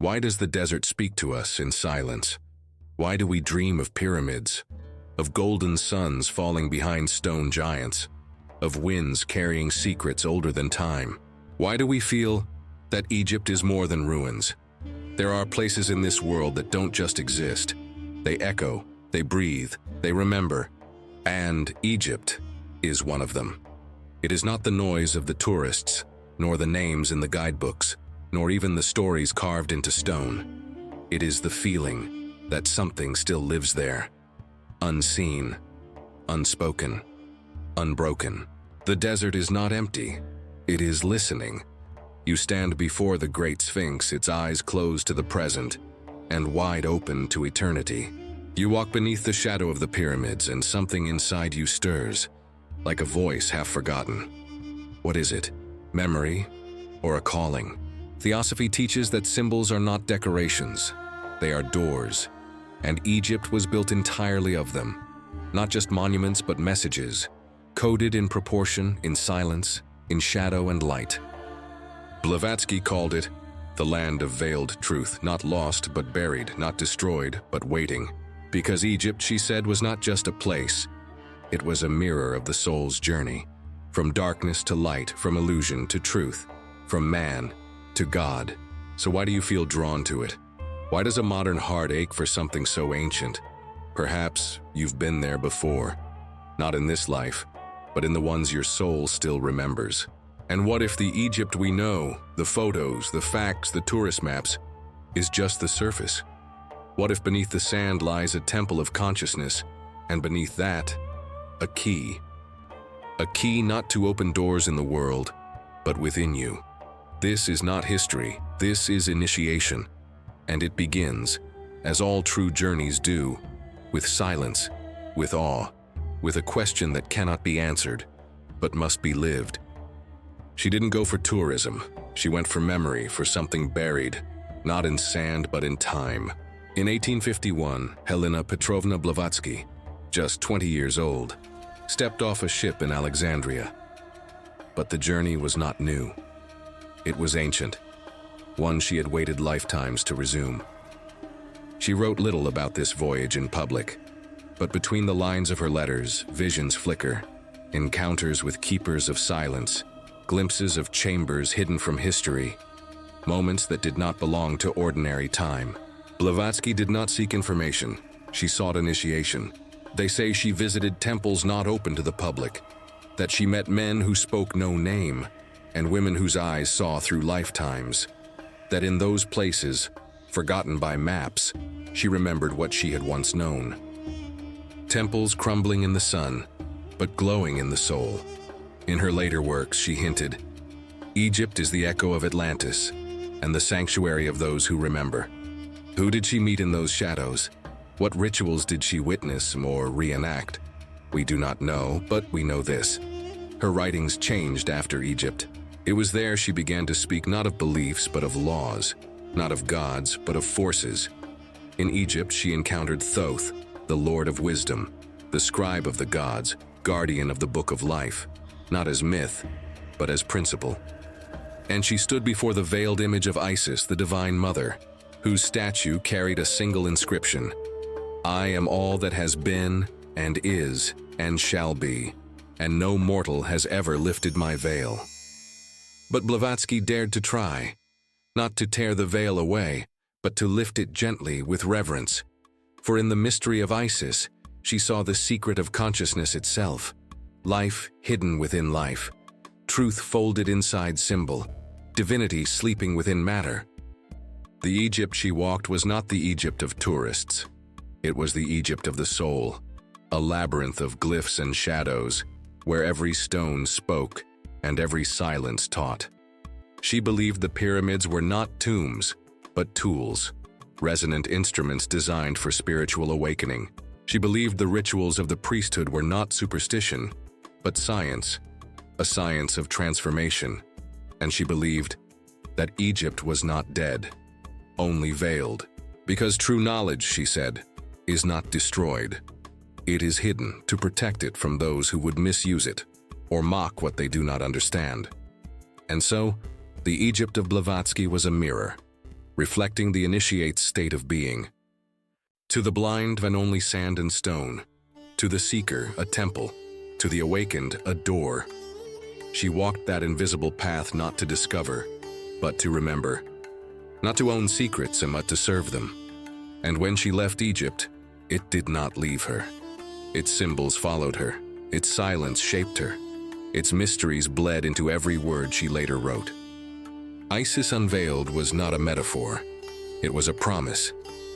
Why does the desert speak to us in silence? Why do we dream of pyramids, of golden suns falling behind stone giants, of winds carrying secrets older than time? Why do we feel that Egypt is more than ruins? There are places in this world that don't just exist. They echo, they breathe, they remember. And Egypt is one of them. It is not the noise of the tourists, nor the names in the guidebooks, nor even the stories carved into stone. It is the feeling that something still lives there, unseen, unspoken, unbroken. The desert is not empty. It is listening. You stand before the great Sphinx, its eyes closed to the present and wide open to eternity. You walk beneath the shadow of the pyramids, and something inside you stirs, like a voice half forgotten. What is it? Memory or a calling? Theosophy teaches that symbols are not decorations. They are doors, and Egypt was built entirely of them. Not just monuments, but messages, coded in proportion, in silence, in shadow and light. Blavatsky called it the land of veiled truth, not lost but buried, not destroyed but waiting. Because Egypt, she said, was not just a place. It was a mirror of the soul's journey, from darkness to light, from illusion to truth, from man to God. So why do you feel drawn to it? Why does a modern heart ache for something so ancient? Perhaps you've been there before, not in this life, but in the ones your soul still remembers. And what if the Egypt we know, the photos, the facts, the tourist maps, is just the surface? What if beneath the sand lies a temple of consciousness, and beneath that, a key? A key not to open doors in the world, but within you. This is not history, this is initiation, and it begins, as all true journeys do, with silence, with awe, with a question that cannot be answered, but must be lived. She didn't go for tourism, she went for memory, for something buried, not in sand but in time. In 1851, Helena Petrovna Blavatsky, just 20 years old, stepped off a ship in Alexandria. But the journey was not new. It was ancient, one she had waited lifetimes to resume. She wrote little about this voyage in public, but between the lines of her letters, visions flicker, encounters with keepers of silence, glimpses of chambers hidden from history, moments that did not belong to ordinary time. Blavatsky did not seek information, she sought initiation. They say she visited temples not open to the public, that she met men who spoke no name, and women whose eyes saw through lifetimes, that in those places, forgotten by maps, she remembered what she had once known. Temples crumbling in the sun, but glowing in the soul. In her later works, she hinted, Egypt is the echo of Atlantis, and the sanctuary of those who remember. Who did she meet in those shadows? What rituals did she witness or reenact? We do not know, but we know this. Her writings changed after Egypt. It was there she began to speak not of beliefs, but of laws, not of gods, but of forces. In Egypt, she encountered Thoth, the Lord of Wisdom, the scribe of the gods, guardian of the book of life, not as myth, but as principle. And she stood before the veiled image of Isis, the Divine Mother, whose statue carried a single inscription, I am all that has been, and is, and shall be, and no mortal has ever lifted my veil. But Blavatsky dared to try, not to tear the veil away, but to lift it gently with reverence. For in the mystery of Isis, she saw the secret of consciousness itself, life hidden within life, truth folded inside symbol, divinity sleeping within matter. The Egypt she walked was not the Egypt of tourists. It was the Egypt of the soul, a labyrinth of glyphs and shadows, where every stone spoke and every silence taught. She believed the pyramids were not tombs, but tools, resonant instruments designed for spiritual awakening. She believed the rituals of the priesthood were not superstition, but science, a science of transformation. And she believed that Egypt was not dead, only veiled. Because true knowledge, she said, is not destroyed. It is hidden to protect it from those who would misuse it or mock what they do not understand. And so, the Egypt of Blavatsky was a mirror, reflecting the initiate's state of being. To the blind, and only sand and stone. To the seeker, a temple. To the awakened, a door. She walked that invisible path not to discover, but to remember. Not to own secrets, but to serve them. And when she left Egypt, it did not leave her. Its symbols followed her. Its silence shaped her. Its mysteries bled into every word she later wrote. Isis Unveiled was not a metaphor. It was a promise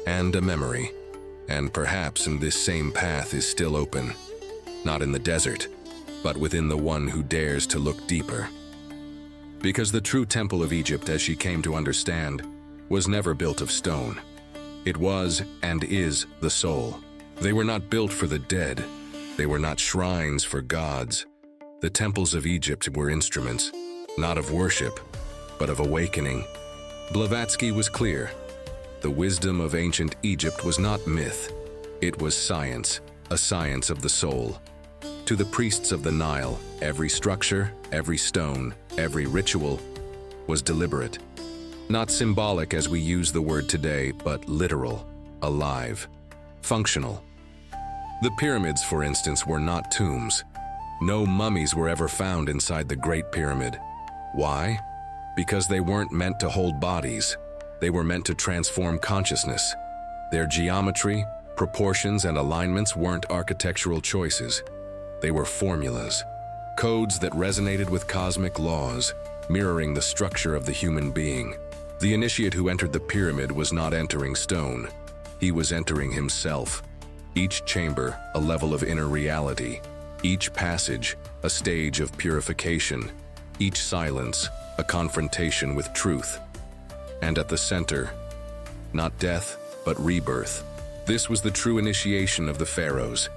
and a memory. And perhaps in this same path is still open. Not in the desert, but within the one who dares to look deeper. Because the true temple of Egypt, as she came to understand, was never built of stone. It was and is the soul. They were not built for the dead. They were not shrines for gods. The temples of Egypt were instruments, not of worship, but of awakening. Blavatsky was clear. The wisdom of ancient Egypt was not myth. It was science, a science of the soul. To the priests of the Nile, every structure, every stone, every ritual was deliberate. Not symbolic as we use the word today, but literal, alive, functional. The pyramids, for instance, were not tombs. No mummies were ever found inside the Great Pyramid. Why? Because they weren't meant to hold bodies. They were meant to transform consciousness. Their geometry, proportions, and alignments weren't architectural choices. They were formulas, codes that resonated with cosmic laws, mirroring the structure of the human being. The initiate who entered the pyramid was not entering stone. He was entering himself. Each chamber, a level of inner reality. Each passage, a stage of purification. Each silence, a confrontation with truth. And at the center, not death, but rebirth. This was the true initiation of the pharaohs,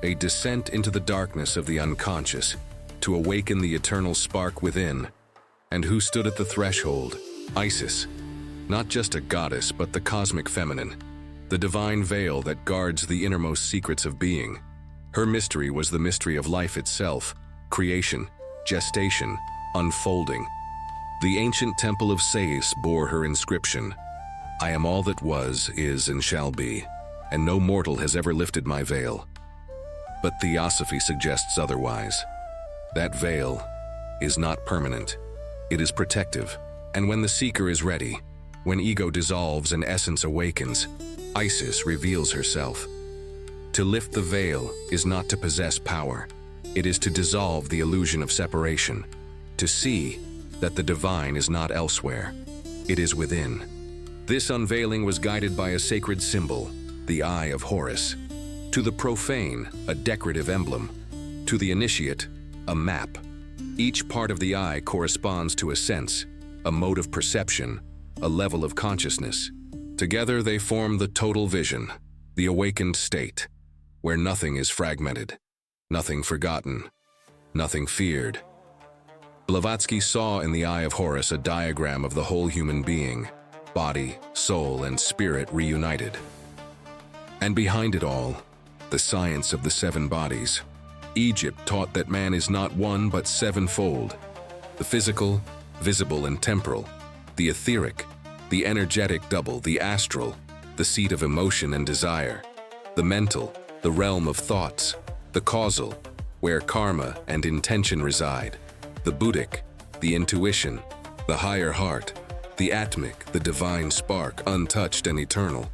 a descent into the darkness of the unconscious, to awaken the eternal spark within. And who stood at the threshold? Isis, not just a goddess, but the cosmic feminine, the divine veil that guards the innermost secrets of being. Her mystery was the mystery of life itself, creation, gestation, unfolding. The ancient temple of Sais bore her inscription, "I am all that was, is, and shall be, and no mortal has ever lifted my veil." But Theosophy suggests otherwise. That veil is not permanent. It is protective. And when the seeker is ready, when ego dissolves and essence awakens, Isis reveals herself. To lift the veil is not to possess power. It is to dissolve the illusion of separation, to see that the divine is not elsewhere. It is within. This unveiling was guided by a sacred symbol, the Eye of Horus. To the profane, a decorative emblem. To the initiate, a map. Each part of the eye corresponds to a sense, a mode of perception, a level of consciousness. Together they form the total vision, the awakened state, where nothing is fragmented, nothing forgotten, nothing feared. Blavatsky saw in the Eye of Horus a diagram of the whole human being, body, soul, and spirit reunited. And behind it all, the science of the 7 bodies. Egypt taught that man is not one but 7-fold. The physical, visible, and temporal. The etheric, the energetic double, the astral, the seat of emotion and desire. The mental, the realm of thoughts. The causal, where karma and intention reside. The Buddhic, the intuition, the higher heart. The atmic, the divine spark, untouched and eternal.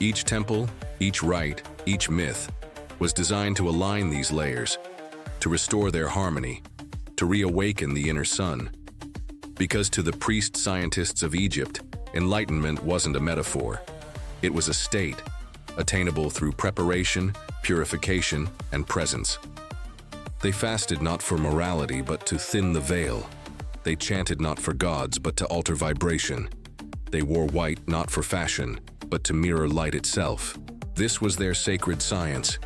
Each temple, each rite, each myth was designed to align these layers, to restore their harmony, to reawaken the inner sun. Because to the priest-scientists of Egypt, enlightenment wasn't a metaphor. It was a state, attainable through preparation, purification, and presence. They fasted not for morality, but to thin the veil. They chanted not for gods, but to alter vibration. They wore white not for fashion, but to mirror light itself. This was their sacred science,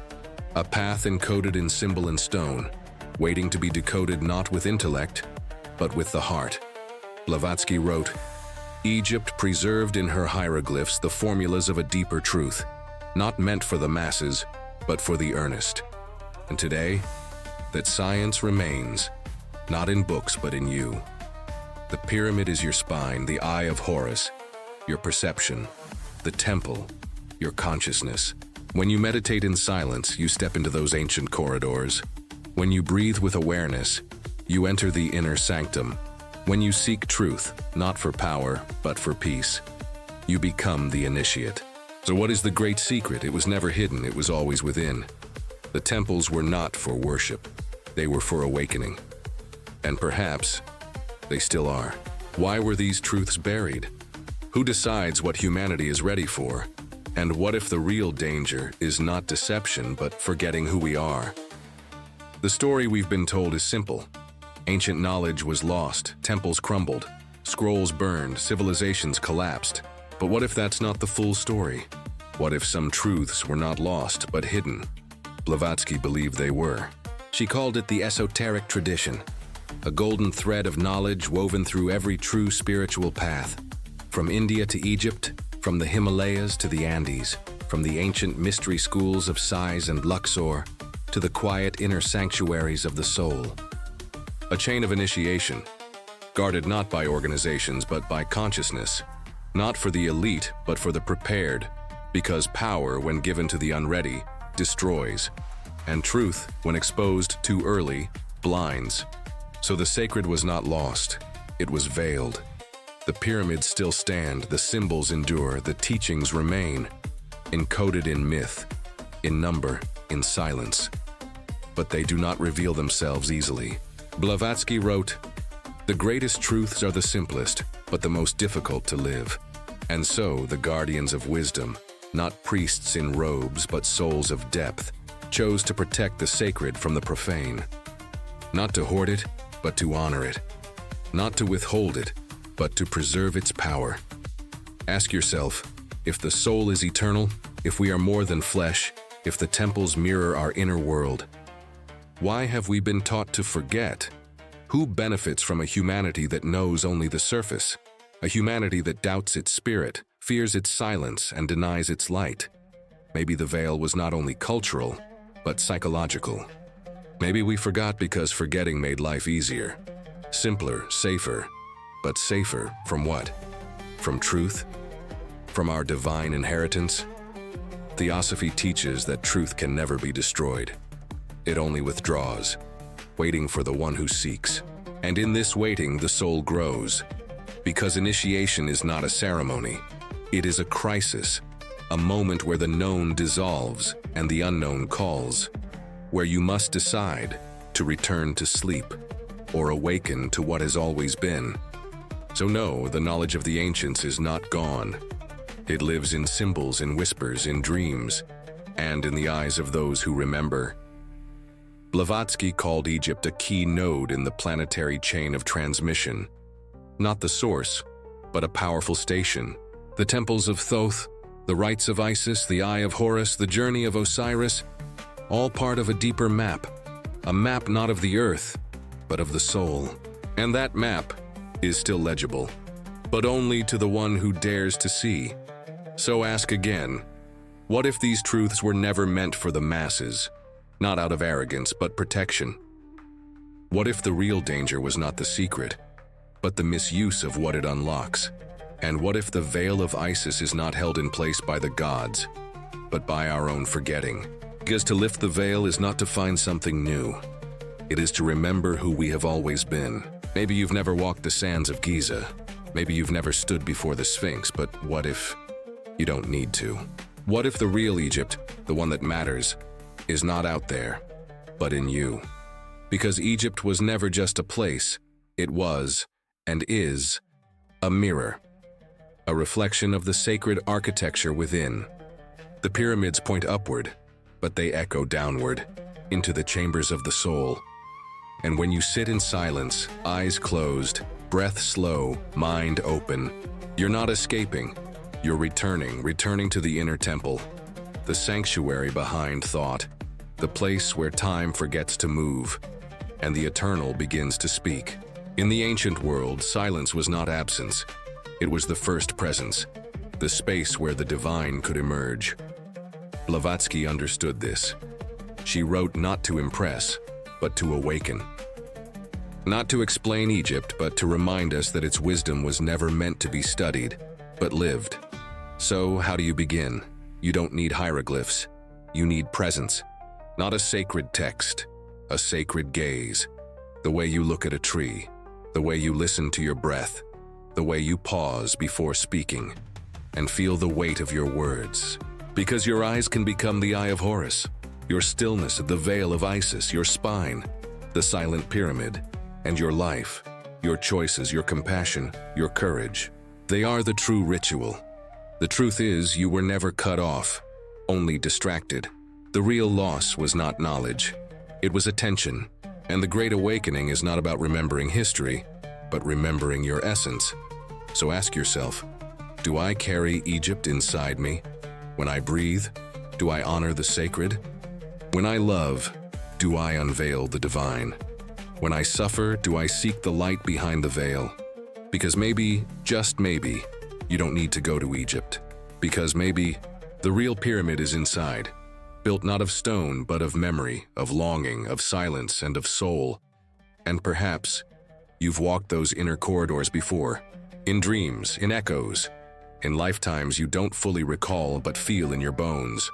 a path encoded in symbol and stone, waiting to be decoded not with intellect, but with the heart. Blavatsky wrote, "Egypt preserved in her hieroglyphs the formulas of a deeper truth, not meant for the masses, but for the earnest." And today, that science remains, not in books but in you. The pyramid is your spine, the Eye of Horus, your perception. The temple, your consciousness. When you meditate in silence, you step into those ancient corridors. When you breathe with awareness, you enter the inner sanctum. When you seek truth, not for power, but for peace, you become the initiate. So what is the great secret? It was never hidden, it was always within. The temples were not for worship, they were for awakening. And perhaps they still are. Why were these truths buried? Who decides what humanity is ready for? And what if the real danger is not deception, but forgetting who we are? The story we've been told is simple. Ancient knowledge was lost, temples crumbled, scrolls burned, civilizations collapsed. But what if that's not the full story? What if some truths were not lost, but hidden? Blavatsky believed they were. She called it the esoteric tradition, a golden thread of knowledge woven through every true spiritual path. From India to Egypt, from the Himalayas to the Andes, from the ancient mystery schools of Sais and Luxor, to the quiet inner sanctuaries of the soul. A chain of initiation, guarded not by organizations but by consciousness, not for the elite but for the prepared, because power, when given to the unready, destroys, and truth, when exposed too early, blinds. So the sacred was not lost, it was veiled. The pyramids still stand, the symbols endure, the teachings remain, encoded in myth, in number, in silence. But they do not reveal themselves easily. Blavatsky wrote, "The greatest truths are the simplest, but the most difficult to live. And so the guardians of wisdom, not priests in robes but souls of depth, chose to protect the sacred from the profane. Not to hoard it, but to honor it. Not to withhold it, but to preserve its power." Ask yourself, if the soul is eternal, if we are more than flesh, if the temples mirror our inner world, why have we been taught to forget? Who benefits from a humanity that knows only the surface? A humanity that doubts its spirit, fears its silence, and denies its light. Maybe the veil was not only cultural, but psychological. Maybe we forgot because forgetting made life easier. Simpler, safer. But safer from what? From truth? From our divine inheritance? Theosophy teaches that truth can never be destroyed. It only withdraws, waiting for the one who seeks. And in this waiting, the soul grows. Because initiation is not a ceremony. It is a crisis, a moment where the known dissolves and the unknown calls, where you must decide to return to sleep or awaken to what has always been. So no, the knowledge of the ancients is not gone. It lives in symbols, in whispers, in dreams, and in the eyes of those who remember. Blavatsky called Egypt a key node in the planetary chain of transmission. Not the source, but a powerful station. The temples of Thoth, the rites of Isis, the Eye of Horus, the journey of Osiris, all part of a deeper map. A map not of the earth, but of the soul. And that map is still legible, but only to the one who dares to see. So ask again, what if these truths were never meant for the masses, not out of arrogance, but protection? What if the real danger was not the secret, but the misuse of what it unlocks? And what if the veil of Isis is not held in place by the gods, but by our own forgetting? Because to lift the veil is not to find something new. It is to remember who we have always been. Maybe you've never walked the sands of Giza. Maybe you've never stood before the Sphinx, but what if you don't need to? What if the real Egypt, the one that matters, is not out there, but in you? Because Egypt was never just a place. It was, and is, a mirror. A reflection of the sacred architecture within. The pyramids point upward, but they echo downward, into the chambers of the soul. And when you sit in silence, eyes closed, breath slow, mind open, you're not escaping. You're returning to the inner temple, the sanctuary behind thought, the place where time forgets to move, and the eternal begins to speak. In the ancient world, silence was not absence. It was the first presence, the space where the divine could emerge. Blavatsky understood this. She wrote not to impress, but to awaken. Not to explain Egypt, but to remind us that its wisdom was never meant to be studied. but lived. So, how do you begin? You don't need hieroglyphs. You need presence. Not a sacred text, a sacred gaze. The way you look at a tree, the way you listen to your breath, the way you pause before speaking, and feel the weight of your words. Because your eyes can become the Eye of Horus, your stillness the veil of Isis, your spine, the silent pyramid, and your life, your choices, your compassion, your courage. They are the true ritual. The truth is, you were never cut off, only distracted. The real loss was not knowledge, it was attention. And the Great Awakening is not about remembering history, but remembering your essence. So ask yourself, do I carry Egypt inside me? When I breathe, do I honor the sacred? When I love, do I unveil the divine? When I suffer, do I seek the light behind the veil? Because maybe, just maybe, you don't need to go to Egypt. Because maybe, the real pyramid is inside, built not of stone, but of memory, of longing, of silence, and of soul. And perhaps, you've walked those inner corridors before, in dreams, in echoes, in lifetimes you don't fully recall but feel in your bones.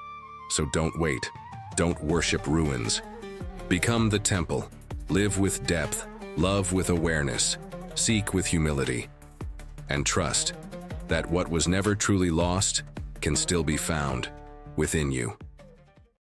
So don't wait. Don't worship ruins. Become the temple. Live with depth. Love with awareness. Seek with humility. And trust that what was never truly lost can still be found within you.